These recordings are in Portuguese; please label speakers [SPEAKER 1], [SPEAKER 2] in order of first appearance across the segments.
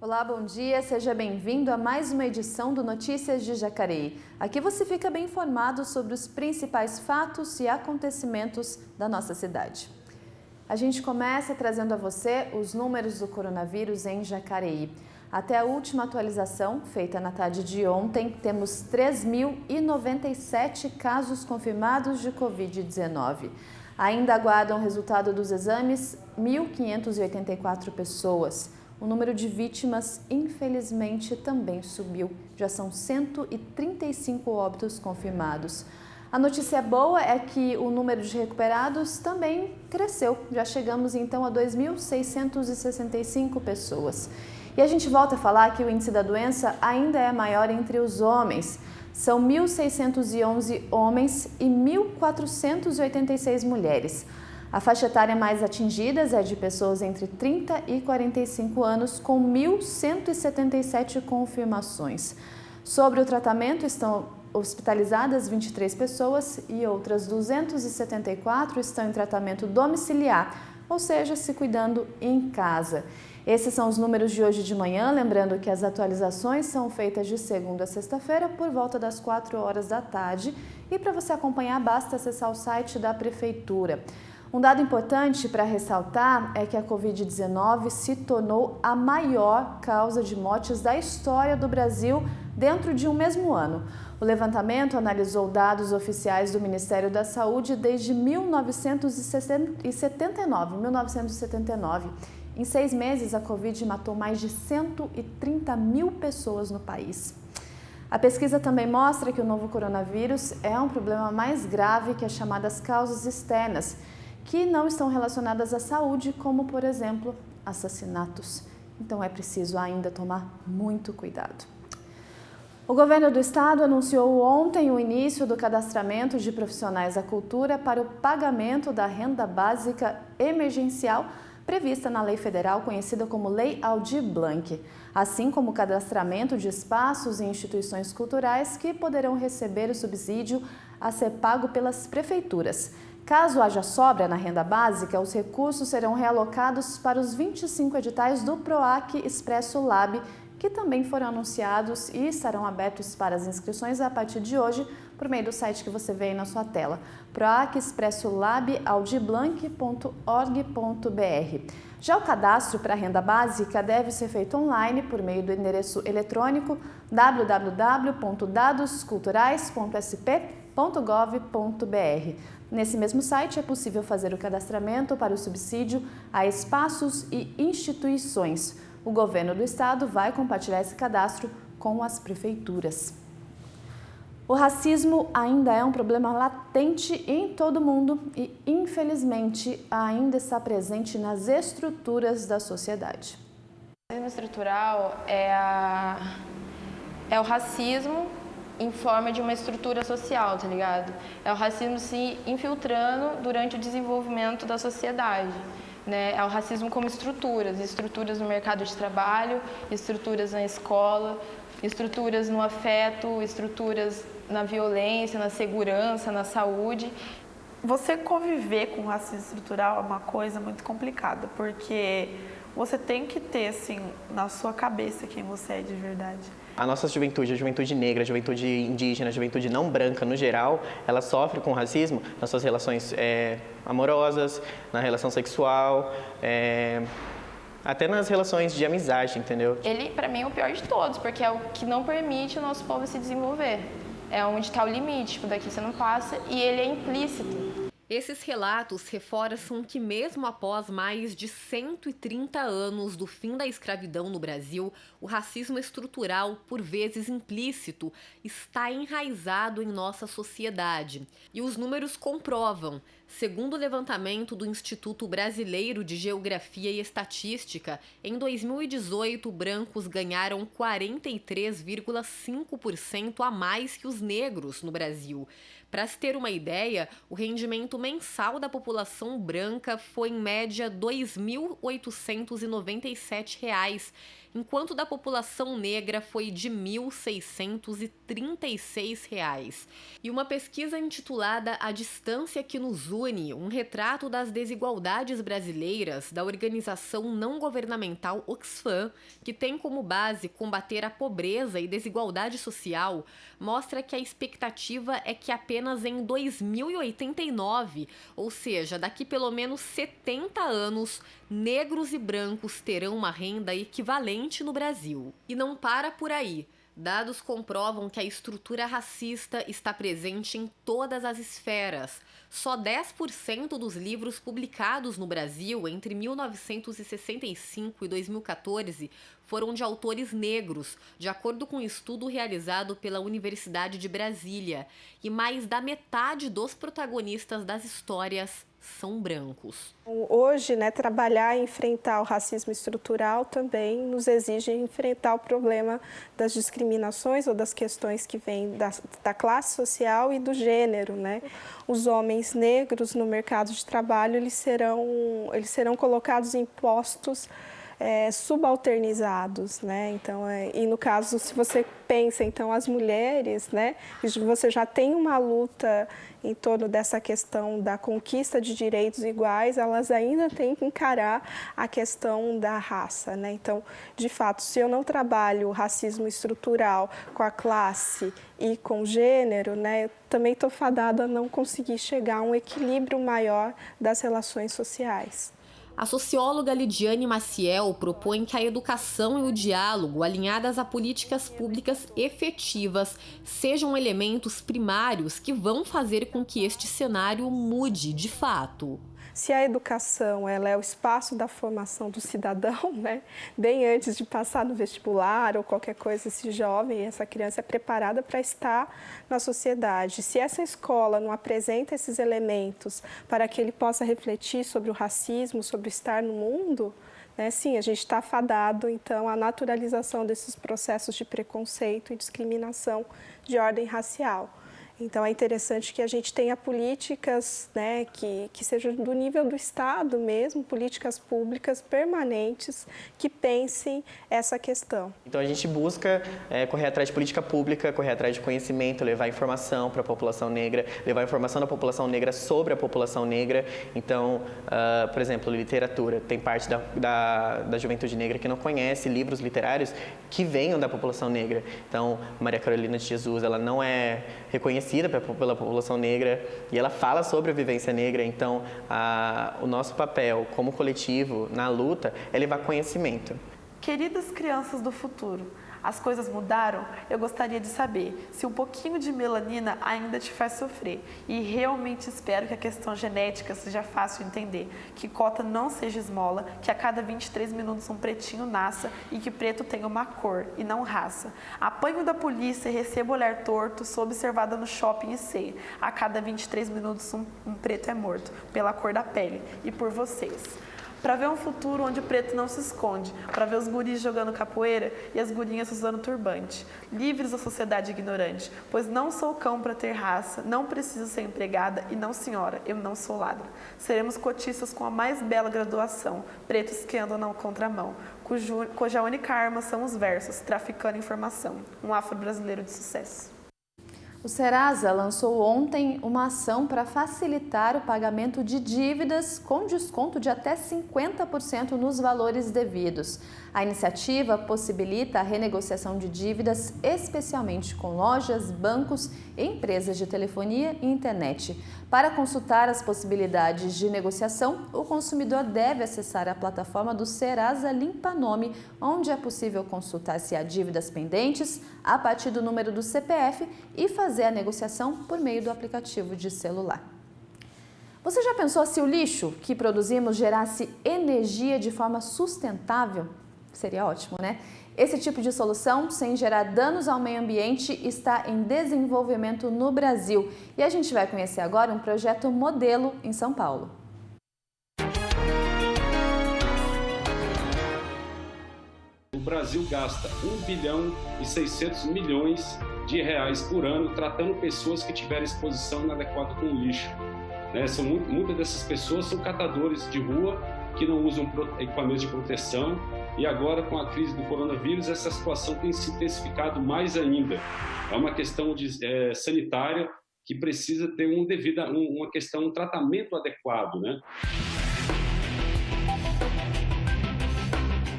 [SPEAKER 1] Olá, bom dia, seja bem-vindo a mais uma edição do Notícias de Jacareí. Aqui você fica bem informado sobre os principais fatos e acontecimentos da nossa cidade. A gente começa trazendo a você os números do coronavírus em Jacareí. Até a última atualização, feita na tarde de ontem, temos 3.097 casos confirmados de Covid-19. Ainda aguardam o resultado dos exames 1.584 pessoas. O número de vítimas, infelizmente, também subiu. Já são 135 óbitos confirmados. A notícia boa é que o número de recuperados também cresceu. Já chegamos então a 2.665 pessoas. E a gente volta a falar que o índice da doença ainda é maior entre os homens. São 1.611 homens e 1.486 mulheres. A faixa etária mais atingida é de pessoas entre 30 e 45 anos, com 1.177 confirmações. Sobre o tratamento, estão hospitalizadas 23 pessoas e outras 274 estão em tratamento domiciliar, ou seja, se cuidando em casa. Esses são os números de hoje de manhã, lembrando que as atualizações são feitas de segunda a sexta-feira por volta das 4 horas da tarde e para você acompanhar basta acessar o site da Prefeitura. Um dado importante para ressaltar é que a Covid-19 se tornou a maior causa de mortes da história do Brasil dentro de um mesmo ano. O levantamento analisou dados oficiais do Ministério da Saúde desde 1979. Em 6 meses, a Covid matou mais de 130 mil pessoas no país. A pesquisa também mostra que o novo coronavírus é um problema mais grave que as chamadas causas externas, que não estão relacionadas à saúde, como, por exemplo, assassinatos. Então é preciso ainda tomar muito cuidado. O governo do estado anunciou ontem o início do cadastramento de profissionais da cultura para o pagamento da renda básica emergencial prevista na lei federal conhecida como Lei Aldir Blanc, assim como o cadastramento de espaços e instituições culturais que poderão receber o subsídio a ser pago pelas prefeituras. Caso haja sobra na renda básica, os recursos serão realocados para os 25 editais do PROAC Expresso Lab, que também foram anunciados e estarão abertos para as inscrições a partir de hoje por meio do site que você vê aí na sua tela, proacexpressolab.aldiblanc.org.br. Já o cadastro para a renda básica deve ser feito online por meio do endereço eletrônico www.dadosculturais.sp.gov.br. Nesse mesmo site é possível fazer o cadastramento para o subsídio a espaços e instituições. O governo do estado vai compartilhar esse cadastro com as prefeituras. O racismo ainda é um problema latente em todo o mundo e, infelizmente, ainda está presente nas estruturas da sociedade.
[SPEAKER 2] O racismo estrutural é o racismo em forma de uma estrutura social, tá ligado? É o racismo se infiltrando durante o desenvolvimento da sociedade. Né? É o racismo como estruturas no mercado de trabalho, estruturas na escola, estruturas no afeto, estruturas na violência, na segurança, na saúde.
[SPEAKER 3] Você conviver com racismo estrutural é uma coisa muito complicada, porque você tem que ter, assim, na sua cabeça quem você é de verdade.
[SPEAKER 4] A nossa juventude, a juventude negra, a juventude indígena, a juventude não branca, no geral, ela sofre com racismo nas suas relações amorosas, na relação sexual, até nas relações de amizade, entendeu?
[SPEAKER 2] Ele, pra mim, é o pior de todos, porque é o que não permite o nosso povo se desenvolver. É onde está o limite, tipo, daqui você não passa, e ele é implícito.
[SPEAKER 5] Esses relatos reforçam que mesmo após mais de 130 anos do fim da escravidão no Brasil, o racismo estrutural, por vezes implícito, está enraizado em nossa sociedade. E os números comprovam. Segundo o levantamento do Instituto Brasileiro de Geografia e Estatística, em 2018, brancos ganharam 43,5% a mais que os negros no Brasil. Para se ter uma ideia, o rendimento mensal da população branca foi em média R$ 2.897, enquanto da população negra foi de R$ 1.636. E uma pesquisa intitulada A Distância que nos une, um retrato das desigualdades brasileiras, da organização não governamental Oxfam, que tem como base combater a pobreza e desigualdade social, mostra que a expectativa é que apenas em 2089, ou seja, daqui pelo menos 70 anos, negros e brancos terão uma renda equivalente no Brasil. E não para por aí. Dados comprovam que a estrutura racista está presente em todas as esferas. Só 10% dos livros publicados no Brasil entre 1965 e 2014 foram de autores negros, de acordo com um estudo realizado pela Universidade de Brasília. E mais da metade dos protagonistas das histórias são brancos.
[SPEAKER 6] Hoje, trabalhar e enfrentar o racismo estrutural também nos exige enfrentar o problema das discriminações ou das questões que vêm da classe social e do gênero, Os homens negros no mercado de trabalho, eles serão colocados em postos subalternizados, Então, e no caso, se você pensa, então, as mulheres, você já tem uma luta em torno dessa questão da conquista de direitos iguais, elas ainda têm que encarar a questão da raça, Então, de fato, se eu não trabalho o racismo estrutural com a classe e com o gênero, eu também estou fadada a não conseguir chegar a um equilíbrio maior das relações sociais.
[SPEAKER 5] A socióloga Lidiane Maciel propõe que a educação e o diálogo, alinhadas a políticas públicas efetivas, sejam elementos primários que vão fazer com que este cenário mude de fato.
[SPEAKER 6] Se a educação ela é o espaço da formação do cidadão, bem antes de passar no vestibular ou qualquer coisa, esse jovem, essa criança é preparada para estar na sociedade. Se essa escola não apresenta esses elementos para que ele possa refletir sobre o racismo, sobre estar no mundo, sim, a gente está fadado, então, à naturalização desses processos de preconceito e discriminação de ordem racial. Então, é interessante que a gente tenha políticas que sejam do nível do Estado mesmo, políticas públicas permanentes que pensem essa questão.
[SPEAKER 4] Então, a gente busca correr atrás de política pública, correr atrás de conhecimento, levar informação para a população negra, levar informação da população negra sobre a população negra. Então, por exemplo, literatura. Tem parte da juventude negra que não conhece livros literários que venham da população negra. Então, Maria Carolina de Jesus, ela não é reconhecida pela população negra e ela fala sobre a vivência negra. Então, o nosso papel como coletivo na luta é levar conhecimento.
[SPEAKER 3] Queridas crianças do futuro, as coisas mudaram? Eu gostaria de saber se um pouquinho de melanina ainda te faz sofrer. E realmente espero que a questão genética seja fácil de entender, que cota não seja esmola, que a cada 23 minutos um pretinho nasça e que preto tenha uma cor e não raça. Apanho da polícia e recebo olhar torto, sou observada no shopping e sei, a cada 23 minutos um preto é morto, pela cor da pele e por vocês. Para ver um futuro onde o preto não se esconde, para ver os guris jogando capoeira e as gurinhas usando turbante, livres da sociedade ignorante, pois não sou cão para ter raça, não preciso ser empregada e não senhora, eu não sou ladra. Seremos cotistas com a mais bela graduação, pretos que andam na contramão, cuja única arma são os versos, traficando informação, um afro-brasileiro de sucesso.
[SPEAKER 1] O Serasa lançou ontem uma ação para facilitar o pagamento de dívidas com desconto de até 50% nos valores devidos. A iniciativa possibilita a renegociação de dívidas, especialmente com lojas, bancos e empresas de telefonia e internet. Para consultar as possibilidades de negociação, o consumidor deve acessar a plataforma do Serasa Limpa Nome, onde é possível consultar se há dívidas pendentes a partir do número do CPF e fazer a negociação por meio do aplicativo de celular. Você já pensou se o lixo que produzimos gerasse energia de forma sustentável? Seria ótimo, né? Esse tipo de solução, sem gerar danos ao meio ambiente, está em desenvolvimento no Brasil. E a gente vai conhecer agora um projeto modelo em São Paulo.
[SPEAKER 7] O Brasil gasta 1 bilhão e 600 milhões de reais por ano tratando pessoas que tiverem exposição inadequada com o lixo. Muitas dessas pessoas são catadores de rua que não usam equipamentos de proteção, E agora, com a crise do coronavírus, essa situação tem se intensificado mais ainda. É uma questão sanitária que precisa ter um tratamento adequado, né?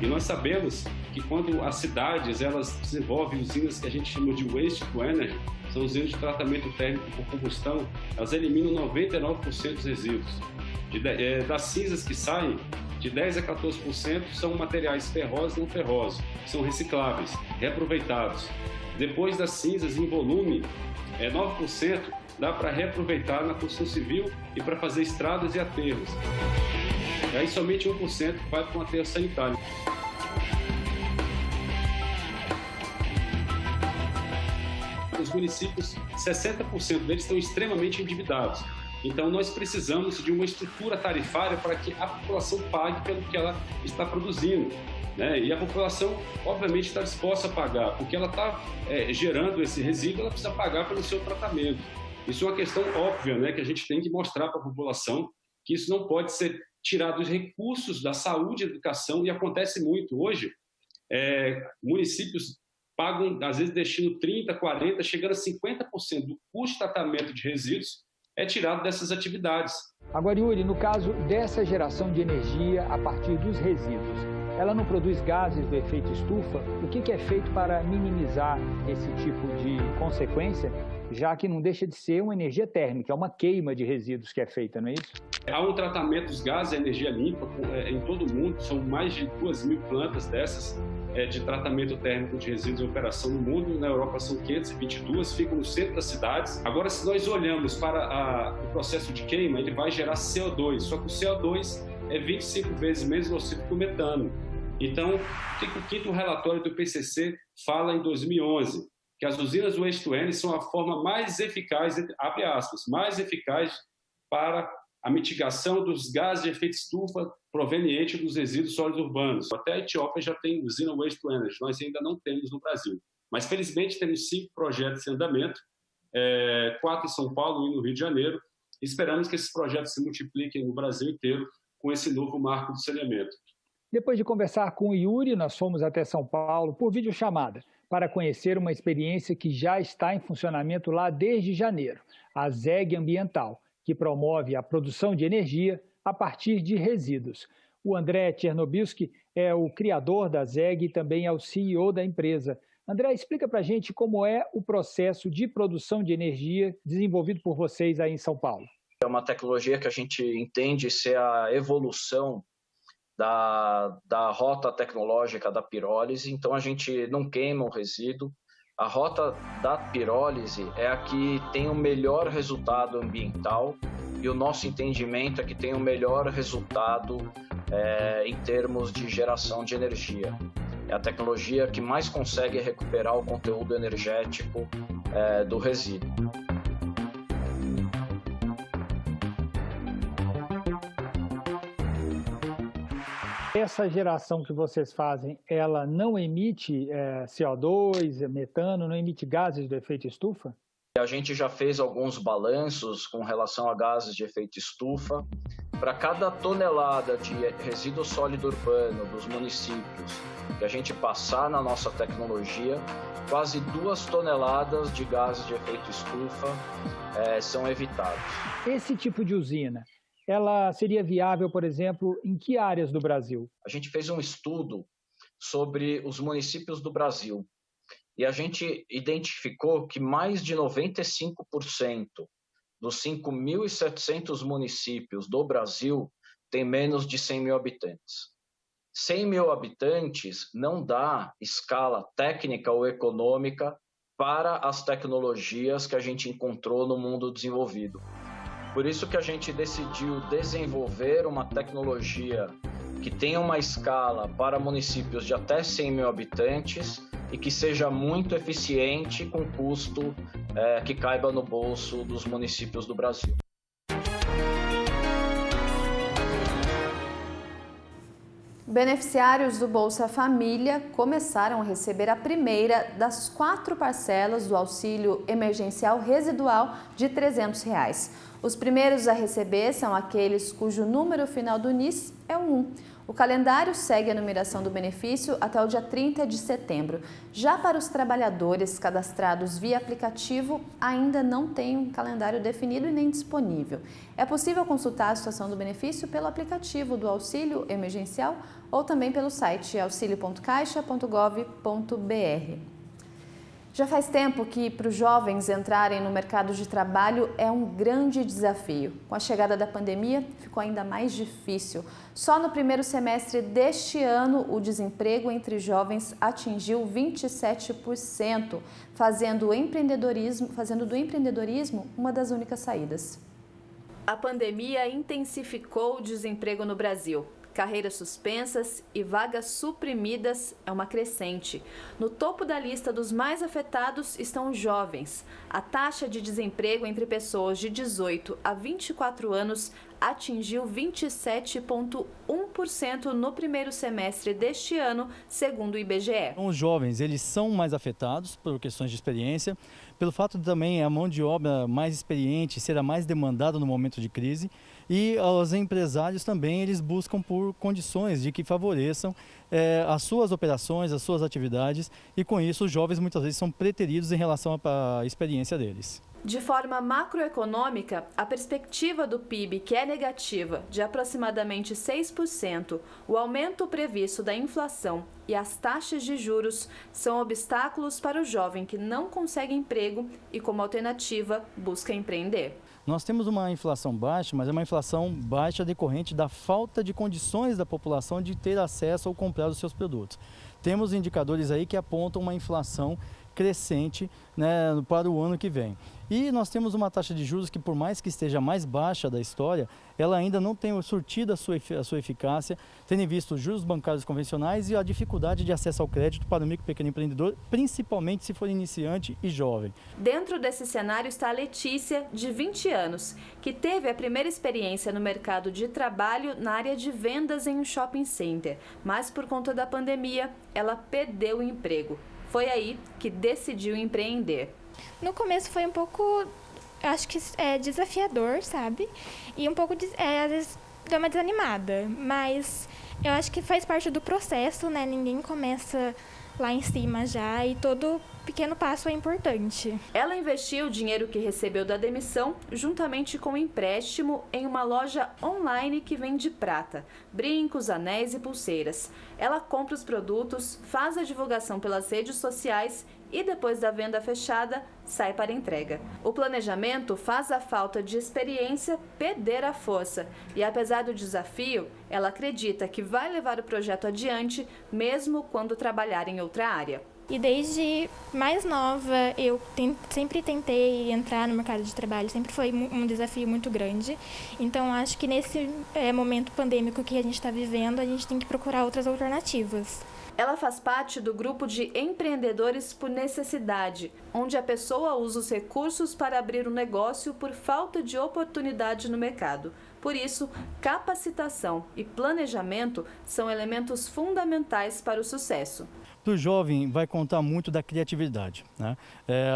[SPEAKER 7] E nós sabemos que quando as cidades elas desenvolvem usinas que a gente chama de waste to energy, são usinas de tratamento térmico por combustão, elas eliminam 99% dos resíduos. Das cinzas que saem, de 10% a 14% são materiais ferrosos e não ferrosos, que são recicláveis, reaproveitados. Depois das cinzas, em volume, 9% dá para reaproveitar na construção civil e para fazer estradas e aterros. E aí somente 1% vai para um aterro sanitário. Os municípios, 60% deles estão extremamente endividados. Então, nós precisamos de uma estrutura tarifária para que a população pague pelo que ela está produzindo, né? E a população, obviamente, está disposta a pagar, porque ela está gerando esse resíduo, ela precisa pagar pelo seu tratamento. Isso é uma questão óbvia, né, que a gente tem que mostrar para a população que isso não pode ser tirado dos recursos da saúde e educação, e acontece muito. Hoje, municípios pagam, às vezes, destinam 30%, 40%, chegando a 50% do custo de tratamento de resíduos é tirado dessas atividades.
[SPEAKER 8] Agora, Yuri, no caso dessa geração de energia a partir dos resíduos, ela não produz gases do efeito estufa? O que é feito para minimizar esse tipo de consequência, já que não deixa de ser uma energia térmica, é uma queima de resíduos que é feita, não é isso?
[SPEAKER 7] Há um tratamento dos gases, a energia limpa, em todo o mundo, são mais de 2.000 plantas dessas de tratamento térmico de resíduos em operação no mundo. Na Europa são 522, ficam no centro das cidades. Agora, se nós olhamos para o processo de queima, ele vai gerar CO2, só que o CO2 é 25 vezes menos nocivo que o metano. Então, o que o quinto relatório do IPCC fala em 2011? Que as usinas waste to energy são a forma mais eficaz, abre aspas, mais eficaz para a mitigação dos gases de efeito estufa proveniente dos resíduos sólidos urbanos. Até a Etiópia já tem usina waste to energy, nós ainda não temos no Brasil. Mas, felizmente, temos 5 projetos em andamento, 4 em São Paulo e 1 no Rio de Janeiro. Esperamos que esses projetos se multipliquem no Brasil inteiro com esse novo marco do saneamento.
[SPEAKER 8] Depois de conversar com o Yuri, nós fomos até São Paulo por videochamada para conhecer uma experiência que já está em funcionamento lá desde janeiro, a ZEG Ambiental, que promove a produção de energia a partir de resíduos. O André Chernobilski é o criador da ZEG e também é o CEO da empresa. André, explica para a gente como é o processo de produção de energia desenvolvido por vocês aí em São Paulo.
[SPEAKER 9] É uma tecnologia que a gente entende ser a evolução da rota tecnológica da pirólise, então a gente não queima o resíduo. A rota da pirólise é a que tem o melhor resultado ambiental e o nosso entendimento é que tem o melhor resultado em termos de geração de energia. É a tecnologia que mais consegue recuperar o conteúdo energético do resíduo.
[SPEAKER 8] Essa geração que vocês fazem, ela não emite CO2, metano, não emite gases do efeito estufa?
[SPEAKER 9] A gente já fez alguns balanços com relação a gases de efeito estufa. Para cada tonelada de resíduo sólido urbano dos municípios que a gente passar na nossa tecnologia, quase 2 toneladas de gases de efeito estufa são evitados.
[SPEAKER 8] Esse tipo de usina, ela seria viável, por exemplo, em que áreas do Brasil?
[SPEAKER 9] A gente fez um estudo sobre os municípios do Brasil e a gente identificou que mais de 95% dos 5.700 municípios do Brasil tem menos de 100 mil habitantes. 100 mil habitantes não dá escala técnica ou econômica para as tecnologias que a gente encontrou no mundo desenvolvido. Por isso que a gente decidiu desenvolver uma tecnologia que tenha uma escala para municípios de até 100 mil habitantes e que seja muito eficiente com custo que caiba no bolso dos municípios do Brasil.
[SPEAKER 1] Beneficiários do Bolsa Família começaram a receber a primeira das 4 parcelas do auxílio emergencial residual de R$ 300. Os primeiros a receber são aqueles cujo número final do NIS é o 1. O calendário segue a numeração do benefício até o dia 30 de setembro. Já para os trabalhadores cadastrados via aplicativo, ainda não tem um calendário definido e nem disponível. É possível consultar a situação do benefício pelo aplicativo do Auxílio Emergencial ou também pelo site auxilio.caixa.gov.br. Já faz tempo que para os jovens entrarem no mercado de trabalho é um grande desafio. Com a chegada da pandemia, ficou ainda mais difícil. Só no primeiro semestre deste ano, o desemprego entre jovens atingiu 27%, fazendo do empreendedorismo uma das únicas saídas. A pandemia intensificou o desemprego no Brasil. Carreiras suspensas e vagas suprimidas é uma crescente. No topo da lista dos mais afetados estão os jovens. A taxa de desemprego entre pessoas de 18 a 24 anos atingiu 27,1% no primeiro semestre deste ano, segundo o IBGE.
[SPEAKER 10] Os jovens, eles são mais afetados por questões de experiência, pelo fato de também a mão de obra mais experiente ser a mais demandada no momento de crise, e os empresários também, eles buscam por condições de que favoreçam as suas operações, as suas atividades, e com isso os jovens muitas vezes são preteridos em relação à experiência deles.
[SPEAKER 1] De forma macroeconômica, a perspectiva do PIB, que é negativa, de aproximadamente 6%, o aumento previsto da inflação e as taxas de juros são obstáculos para o jovem que não consegue emprego e, como alternativa, busca empreender.
[SPEAKER 10] Nós temos uma inflação baixa, mas é uma inflação baixa decorrente da falta de condições da população de ter acesso ou comprar os seus produtos. Temos indicadores aí que apontam uma inflação crescente, né, para o ano que vem. E nós temos uma taxa de juros que, por mais que esteja mais baixa da história, ela ainda não tem surtido a sua eficácia, tendo em vista os juros bancários convencionais e a dificuldade de acesso ao crédito para o micro e pequeno empreendedor, principalmente se for iniciante e jovem.
[SPEAKER 1] Dentro desse cenário está a Letícia, de 20 anos, que teve a primeira experiência no mercado de trabalho na área de vendas em um shopping center, mas por conta da pandemia, ela perdeu o emprego. Foi aí que decidiu empreender.
[SPEAKER 11] No começo foi um pouco, acho que desafiador, sabe? E um pouco, às vezes, deu uma desanimada. Mas eu acho que faz parte do processo, né? Ninguém começa lá em cima já e todo pequeno passo é importante.
[SPEAKER 1] Ela investiu o dinheiro que recebeu da demissão juntamente com o empréstimo em uma loja online que vende prata, brincos, anéis e pulseiras. Ela compra os produtos, faz a divulgação pelas redes sociais e depois da venda fechada, sai para entrega. O planejamento faz a falta de experiência perder a força e, apesar do desafio, ela acredita que vai levar o projeto adiante, mesmo quando trabalhar em outra área.
[SPEAKER 11] E desde mais nova, eu sempre tentei entrar no mercado de trabalho, sempre foi um desafio muito grande. Então, acho que nesse momento pandêmico que a gente está vivendo, a gente tem que procurar outras alternativas.
[SPEAKER 1] Ela faz parte do grupo de empreendedores por necessidade, onde a pessoa usa os recursos para abrir um negócio por falta de oportunidade no mercado. Por isso, capacitação e planejamento são elementos fundamentais para o sucesso.
[SPEAKER 10] Para o jovem vai contar muito da criatividade, né?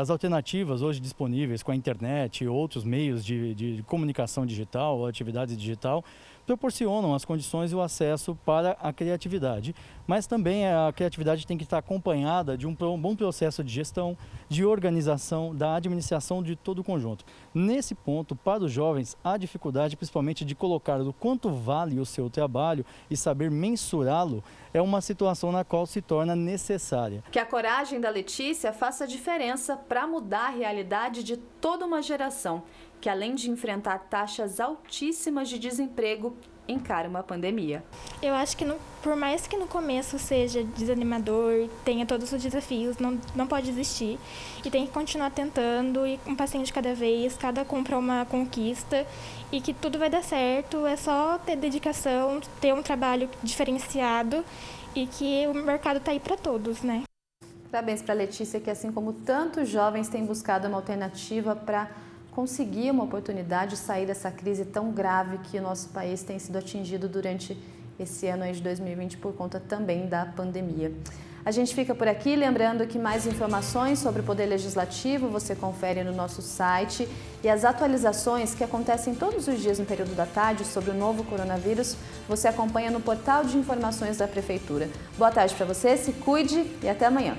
[SPEAKER 10] As alternativas hoje disponíveis com a internet e outros meios de comunicação digital ou atividade digital proporcionam as condições e o acesso para a criatividade. Mas também a criatividade tem que estar acompanhada de um bom processo de gestão, de organização, da administração de todo o conjunto. Nesse ponto, para os jovens, há dificuldade principalmente de colocar o quanto vale o seu trabalho e saber mensurá-lo é uma situação na qual se torna necessária.
[SPEAKER 1] Que a coragem da Letícia faça diferença para mudar a realidade de toda uma geração, que além de enfrentar taxas altíssimas de desemprego, encara uma pandemia.
[SPEAKER 11] Eu acho que por mais que no começo seja desanimador, tenha todos os desafios, não pode desistir e tem que continuar tentando e um passinho de cada vez, cada compra uma conquista e que tudo vai dar certo, é só ter dedicação, ter um trabalho diferenciado e que o mercado está aí para todos, né?
[SPEAKER 1] Parabéns para a Letícia, que assim como tantos jovens têm buscado uma alternativa para conseguir uma oportunidade de sair dessa crise tão grave que o nosso país tem sido atingido durante esse ano aí de 2020 por conta também da pandemia. A gente fica por aqui, lembrando que mais informações sobre o Poder Legislativo você confere no nosso site e as atualizações que acontecem todos os dias no período da tarde sobre o novo coronavírus você acompanha no portal de informações da Prefeitura. Boa tarde para você, se cuide e até amanhã.